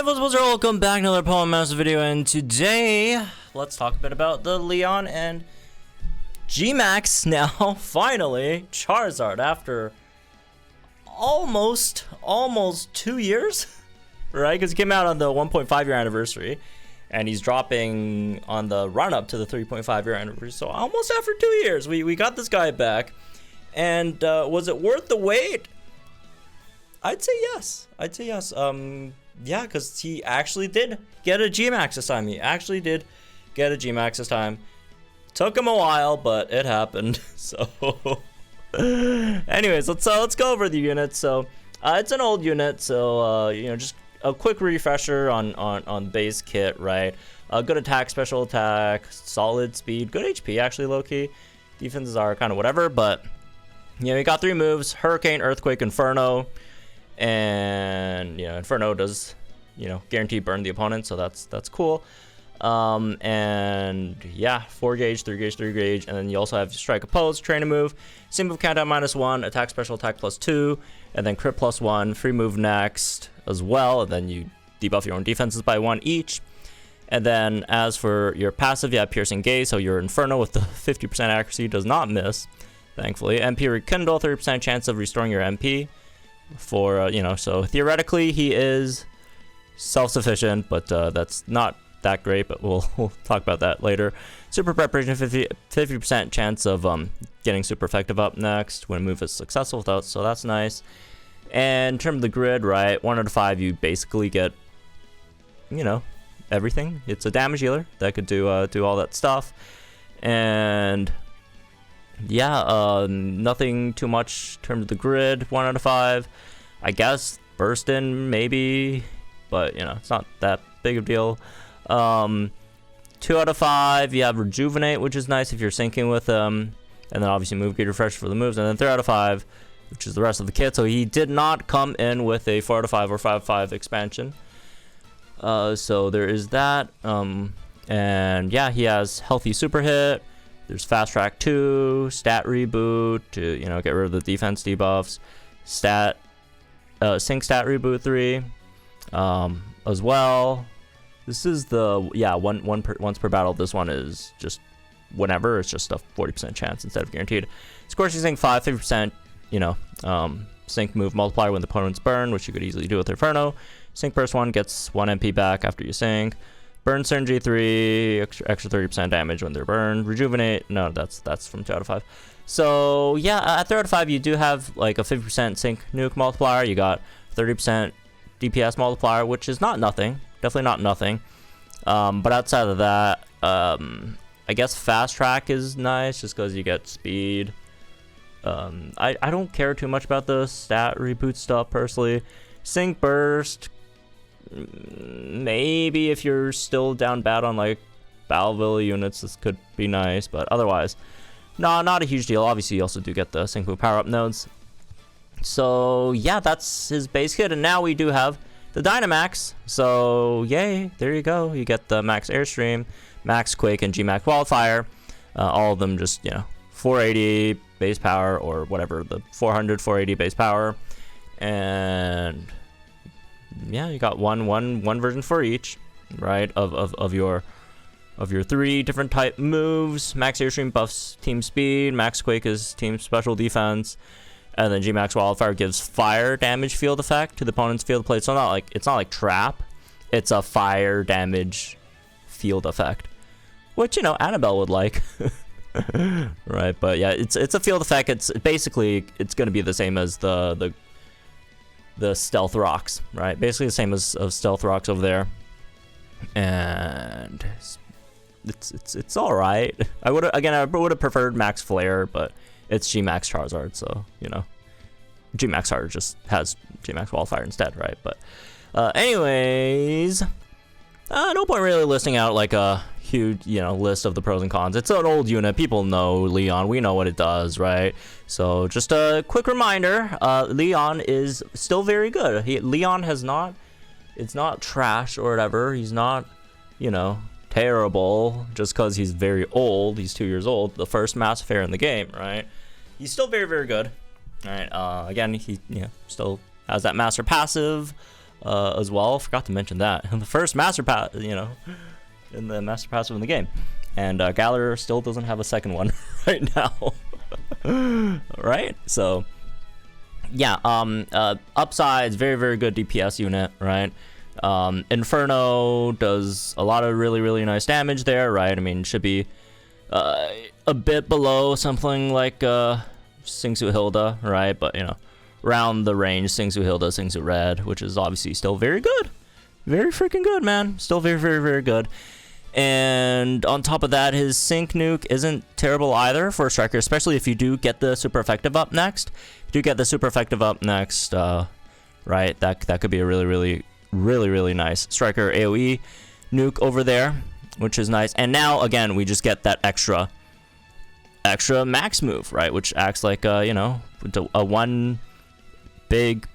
Hey, welcome back to another Pokemon Master video, and today let's talk a bit about the Leon and GMax now finally Charizard after almost 2 years, right? Because he came out on the 1.5 year anniversary, and he's dropping on the run up to the 3.5 year anniversary. So almost after 2 years, we got this guy back, and was it worth the wait? I'd say yes. Yeah, because he actually did get a GMax this time. Took him a while, but it happened. So, anyways, let's go over the unit. So, it's an old unit. So, just a quick refresher on base kit, right? Good attack, special attack, solid speed, good HP. Actually, low key. Defenses are kind of whatever, but you got 3 moves: Hurricane, Earthquake, Inferno. And Inferno does guarantee burn the opponent, so that's cool. And yeah, 4 gauge, 3 gauge, 3 gauge, and then you also have strike, oppose, train a move, same move, countdown -1, attack, special attack +2, and then crit +1, free move next as well, and then you debuff your own defenses by 1 each. And then as for your passive, you have piercing gaze, so your Inferno with the 50% accuracy does not miss, thankfully. MP rekindle, 30% chance of restoring your MP. For so theoretically he is self-sufficient, but that's not that great, but we'll talk about that later. Super preparation, 50% chance of getting super effective up next when a move is successful, so that's nice. And in terms of the grid, right, 1 out of 5 you basically get everything. It's a damage healer that could do all that stuff. And yeah, nothing too much in terms of the grid. 1 out of 5, I guess. Burst in maybe, but it's not that big of a deal. 2 out of 5, you have rejuvenate, which is nice if you're syncing with him, and then obviously move, get refresh for the moves. And then 3 out of 5, which is the rest of the kit. So he did not come in with a 4 out of 5 or 5 out of 5 expansion. So there is that. And yeah, he has healthy super hit. There's Fast Track 2, Stat Reboot to get rid of the defense debuffs, Sync Stat Reboot 3, as well. This is the once per battle. This one is just whenever. It's just a 40% chance instead of guaranteed. Scorching Sync 5, 50%. Sync move multiplier when the opponent's burned, which you could easily do with Inferno. Sync Burst 1 gets 1 MP back after you sync. Burn Synergy 3, extra 30% damage when they're burned. Rejuvenate, no, that's from 2 out of 5. So yeah, at 3 out of 5 you do have like a 50% sync nuke multiplier. You got 30% DPS multiplier, which is not nothing, definitely not nothing. But outside of that, I guess Fast Track is nice just because you get speed. I don't care too much about the stat reboot stuff personally. Sync Burst, maybe if you're still down bad on like Battleville units, this could be nice, but otherwise not a huge deal. Obviously you also do get the sync move power-up nodes. So yeah, that's his base kit, and now we do have the Dynamax. So yay, there you go. You get the Max Airstream, Max Quake, and GMax Wildfire. All of them just 480 base power, or whatever, the 480 base power. And yeah, you got one version for each, right, of your 3 different type moves. Max Airstream buffs team speed, Max Quake is team special defense, and then GMax Wildfire gives fire damage field effect to the opponent's field plate. So it's not like trap, it's a fire damage field effect, which Annabelle would like. Right, but yeah, it's a field effect. It's basically going to be the same as the stealth rocks, right? Basically the same as stealth rocks over there, and it's all right. I would have preferred Max Flare, but it's GMax Charizard, so GMax Charizard just has GMax Wildfire instead, right? But anyways, no point really listing out like a huge list of the pros and cons. It's an old unit, people know Leon, we know what it does, right? So just a quick reminder, Leon is still very good. Leon it's not trash or whatever. He's not terrible just because he's very old. He's 2 years old, the first Masterfair in the game, right? He's still very, very good. All right, again, he still has that master passive. as well. Forgot to mention that. The first Master Pass, you know, in the Master Pass in the game. And Galar still doesn't have a second one right now. Right? So, yeah, upsides, very, very good DPS unit, right? Inferno does a lot of really, really nice damage there, right? I mean, should be a bit below something like Singsu Hilda, right? But, you know, around the range, Singsu Hilda, Singsu Red, which is obviously still very good. Very freaking good, man. Still very, very, very good. And on top of that, his Sync Nuke isn't terrible either for a Striker, especially if you do get the Super Effective up next. If you do get the Super Effective up next, right, that could be a really, really, really, really nice Striker AoE nuke over there, which is nice. And now, again, we just get that extra max move, right, which acts like, you know, a one big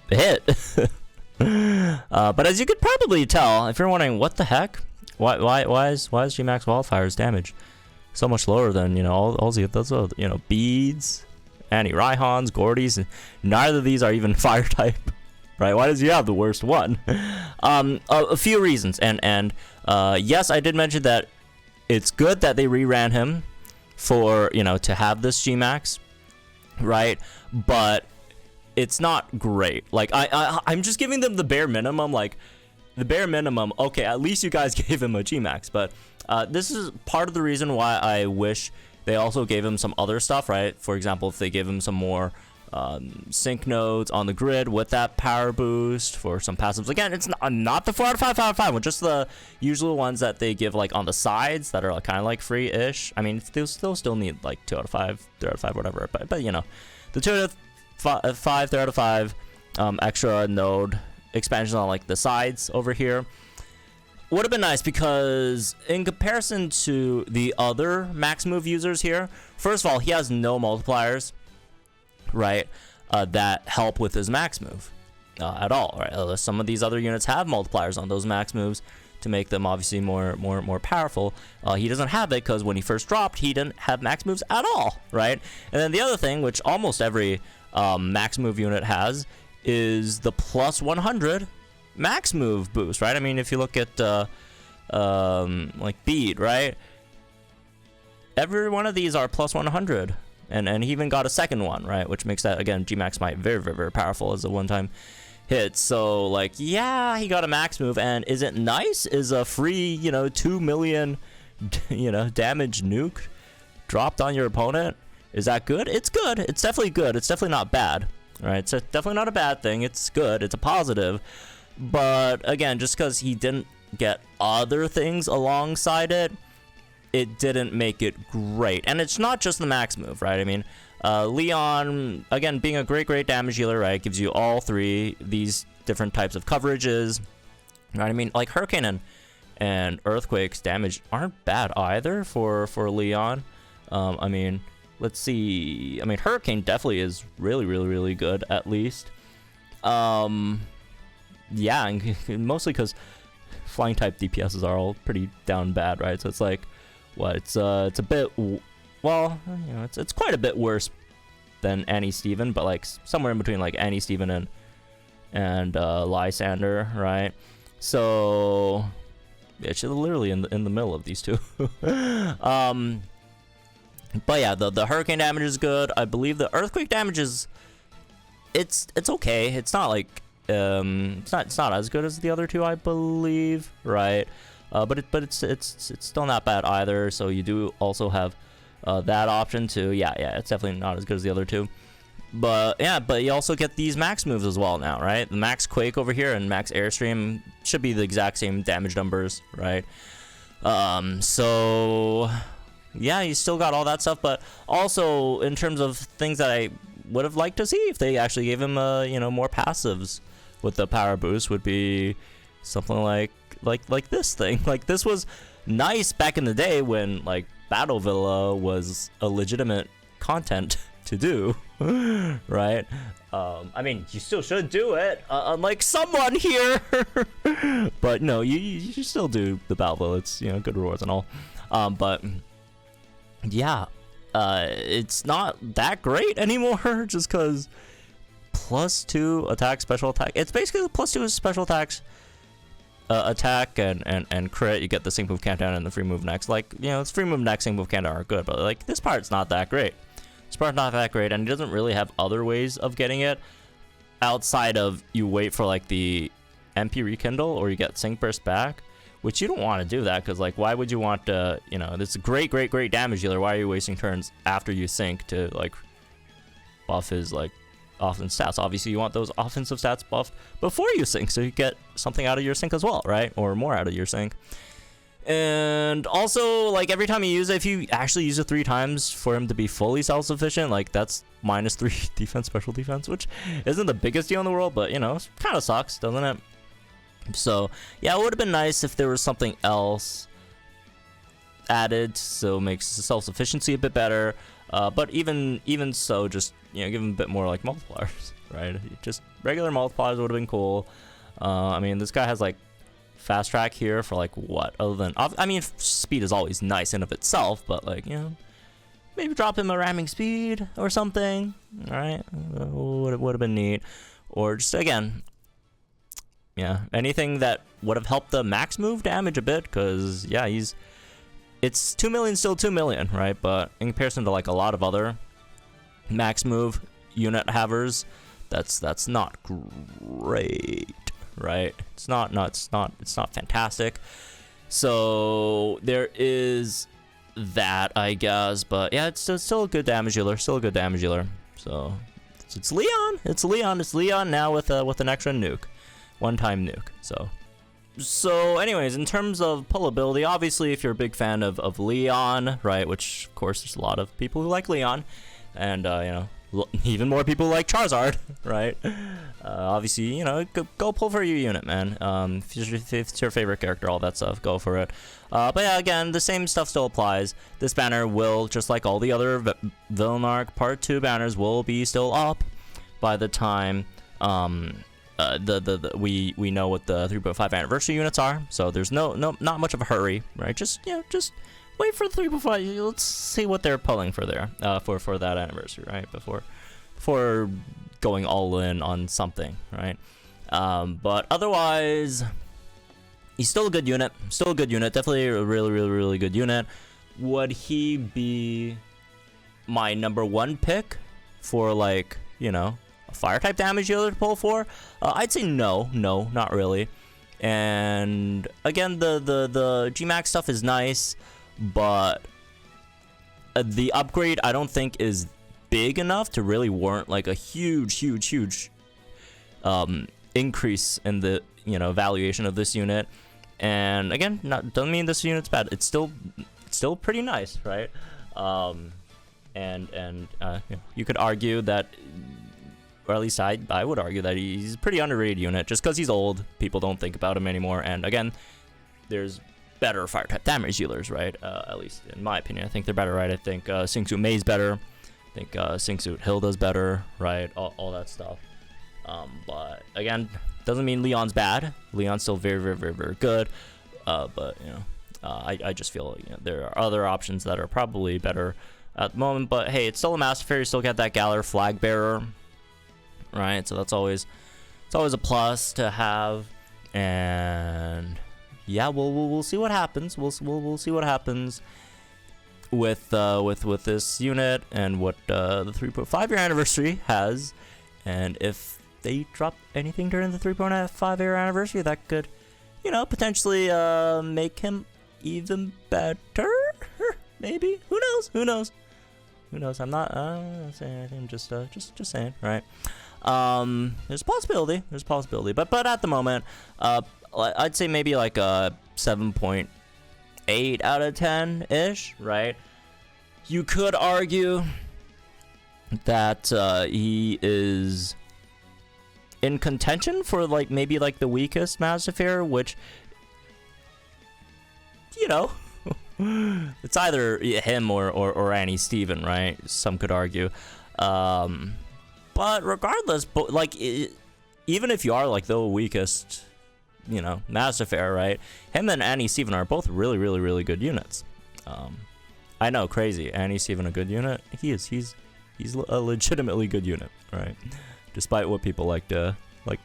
hit. But as you could probably tell, if you're wondering what the heck, why is GMax Wildfire's damage so much lower than, you know, all those, you know, beads, anti-Raihans, Gordies, and neither of these are even fire type, right? Why does he have the worst one? A few reasons, and yes, I did mention that it's good that they reran him for, you know, to have this GMax, right? But it's not great. Like, I'm just giving them the bare minimum, like, the bare minimum. Okay, at least you guys gave him a GMax, but this is part of the reason why I wish they also gave him some other stuff, right? For example, if they gave him some more sync nodes on the grid with that power boost for some passives. Again, it's not the 4 out of 5 out of 5 one, just the usual ones that they give like on the sides that are like, kind of like free-ish. I mean, they'll still need like 2 out of 5, 3 out of 5, whatever. But you know, the 2 out of 5, 3 out of 5 extra node expansions on like the sides over here would have been nice, because in comparison to the other max move users here, first of all, he has no multipliers, right, that help with his max move at all, right? Some of these other units have multipliers on those max moves to make them obviously more powerful. He doesn't have it because when he first dropped, he didn't have max moves at all, right? And then the other thing, which almost every max move unit has, is the plus 100 max move boost, right? I mean, if you look at like Beat, right? Every one of these are plus 100, and he even got a second one, right? Which makes that, again, GMax Might very, very, very powerful as a one-time hit. So, like, yeah, he got a max move, and is it nice? Is a free, you know, 2 million, you know, damage nuke dropped on your opponent? Is that good? It's good. It's definitely good. It's definitely not bad. Right, it's definitely not a bad thing. It's good. It's a positive. But again, just because he didn't get other things alongside it, it didn't make it great. And it's not just the max move, right? I mean, Leon, again, being a great damage dealer, right, gives you all three these different types of coverages. Right? I mean, like Hurricane and Earthquake's damage aren't bad either for Leon. I mean, let's see. I mean, Hurricane definitely is really good, at least. Yeah, and mostly because flying type DPSs are all pretty down bad, right? So it's like, what? It's a bit, well, you know, it's quite a bit worse than Annie Steven, but like somewhere in between like Annie Steven and Lysander, right? So yeah, she's literally in the middle of these two. But yeah, the Hurricane damage is good. I believe the Earthquake damage is, it's okay. It's not like it's not as good as the other two, I believe, right? But it's still not bad either. So you do also have that option too. Yeah, it's definitely not as good as the other two. But yeah, but you also get these max moves as well now, right? The Max Quake over here and Max Airstream should be the exact same damage numbers, right? So yeah, you still got all that stuff, but also in terms of things that I would have liked to see if they actually gave him you know, more passives with the power boost, would be something like this thing. Like, this was nice back in the day when like Battle Villa was a legitimate content to do, right? I mean, you still should do it, unlike someone here. But no, you should still do the Battle Villa. It's, you know, good rewards and all. But yeah, it's not that great anymore, just because +2 attack, special attack. It's basically +2 special attacks, attack and crit. You get the sync move countdown and the free move next. Like, you know, it's free move next, sync move countdown are good, but like this part's not that great. This part's not that great, and it doesn't really have other ways of getting it outside of you wait for like the MP rekindle or you get sync burst back, which you don't want to do that because like why would you want to, you know, this is great damage dealer. Why are you wasting turns after you sync to like buff his like offense stats? Obviously you want those offensive stats buffed before you sync so you get something out of your sync as well, right? Or more out of your sync. And also, like, every time you use it, if you actually use it 3 times for him to be fully self-sufficient, like, that's -3 defense, special defense, which isn't the biggest deal in the world, but, you know, it kind of sucks, doesn't it? So, yeah, it would have been nice if there was something else added, so it makes the self-sufficiency a bit better, but even so, just, you know, give him a bit more, like, multipliers, right? Just regular multipliers would have been cool. I mean, this guy has, like, fast track here for like what other than I mean speed is always nice in of itself, but like, you know, maybe drop him a ramming speed or something. All right, would have been neat. Or just again, yeah, anything that would have helped the max move damage a bit, because yeah, it's 2 million, still 2 million, right? But in comparison to like a lot of other max move unit havers, that's not great. Right, it's not fantastic. So there is that, I guess, but yeah, it's still a good damage dealer, So it's Leon now with an extra nuke, one-time nuke. So anyways, in terms of pullability, obviously if you're a big fan of Leon, right, which of course there's a lot of people who like Leon, and you know, even more people like Charizard, right? Obviously, you know, go pull for your unit, man. If it's your favorite character, all that stuff, go for it. But yeah, again, the same stuff still applies. This banner will, just like all the other Villain Arc Part 2 banners, will be still up by the time we know what the 3.5 anniversary units are. So there's not much of a hurry, right? Just, you know, just wait for the 3.5. Let's see what they're pulling for there, for that anniversary, right? Before going all in on something, right? But otherwise, he's still a good unit. Definitely a really good unit. Would he be my #1 pick for, like, you know, a fire type damage dealer to pull for? I'd say no, not really. And again, the GMax stuff is nice, but the upgrade I don't think is big enough to really warrant like a huge increase in the, you know, valuation of this unit. And again, doesn't mean this unit's bad. It's still pretty nice, right? And you know, you could argue that, or at least I would argue that he's a pretty underrated unit just because he's old. People don't think about him anymore. And again, there's better fire type damage dealers, right? At least in my opinion, I think they're better, right? I think Singsuit Mei's better. I think Singsuit Hilda's better, right? All that stuff. But again, doesn't mean Leon's bad. Leon's still very good. But you know, I just feel, you know, there are other options that are probably better at the moment. But hey, it's still a Masterfair. You still got that Galar flag bearer, right? So it's always a plus to have. And yeah, we'll see what happens. We'll see what happens with this unit and what the 3.5 year anniversary has, and if they drop anything during the 3.5 year anniversary that could, you know, potentially make him even better. Maybe. Who knows? I'm not saying anything. Just saying, right? There's a possibility. But at the moment, I'd say maybe like a 7.8 out of 10 ish, right? You could argue that he is in contention for like maybe like the weakest Masterfair, which, you know, it's either him or Annie Steven, right? Some could argue. But regardless, like, even if you are like the weakest, you know, Masterfair, right? Him and Annie Steven are both really good units. I know, crazy. Annie Steven a good unit? He's a legitimately good unit, right? despite what people like to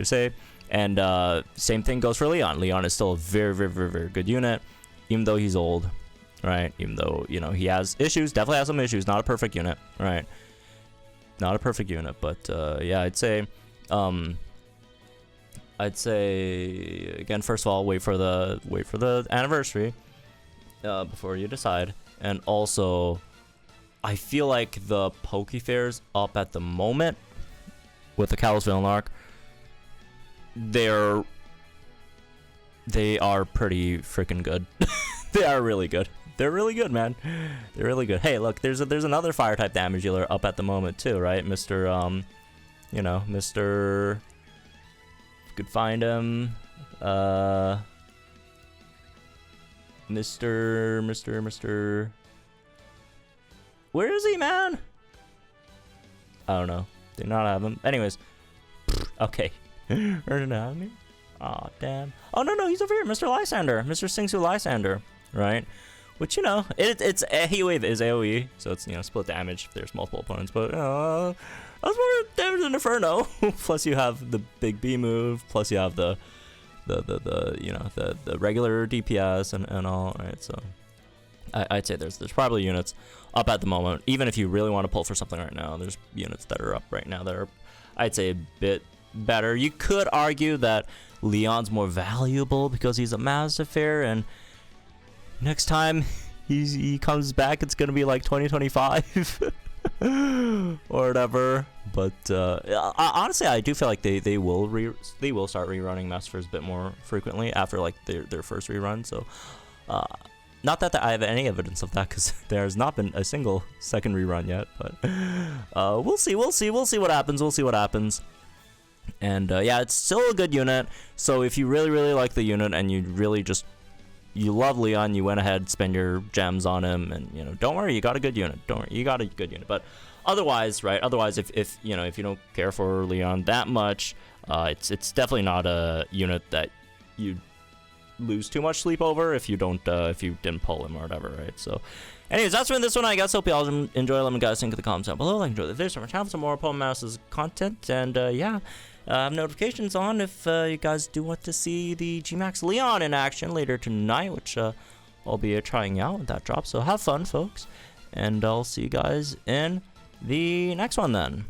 say. And same thing goes for Leon. Leon is still a very, very, very, very good unit, even though he's old, right? Even though, you know, he has issues, definitely has some issues. Not a perfect unit, right? Not a perfect unit, but yeah, I'd say again, first of all, wait for the anniversary before you decide. And also, I feel like the Poke Fairs up at the moment with the Kalos Villain arc, they are pretty freaking good. They are really good. They're really good, man. They're really good. Hey, look, there's another fire type damage dealer up at the moment too, right? Mr. You know, Mr. Could find him. Mr. Where is he, man? I don't know. Did not have him. Anyways. Okay. Didn't have me. Aw, damn. Oh, no, he's over here. Mr. Lysander. Mr. Singsu Lysander. Right? Which, you know, it's Heat Wave is AoE, so it's, you know, split damage if there's multiple opponents, but that's more damage than Inferno. Plus you have the big B move, plus you have the you know, the regular DPS and all, right? So I'd say there's probably units up at the moment. Even if you really want to pull for something right now, there's units that are up right now that are, I'd say, a bit better. You could argue that Leon's more valuable because he's a Masterfair, and next time he comes back, it's gonna be like 2025 or whatever. But honestly, I do feel like they will start rerunning Masterfairs a bit more frequently after like their first rerun. So not that I have any evidence of that, because there's not been a single second rerun yet. But we'll see what happens. And yeah, it's still a good unit. So if you really like the unit and you love Leon, you went ahead, spend your gems on him, and, you know, don't worry, you got a good unit. But otherwise, right? Otherwise, if you know, if you don't care for Leon that much, it's definitely not a unit that you lose too much sleep over if you didn't pull him or whatever, right? So, anyways, that's been this one, I guess. Hope you all enjoy. Let me guys think in the comments down below. Like, enjoy the video, so much, have some more Opponent Masters content, and yeah. Have notifications on if you guys do want to see the GMax Leon in action later tonight, which I'll be trying out when that drops. So have fun, folks, and I'll see you guys in the next one then.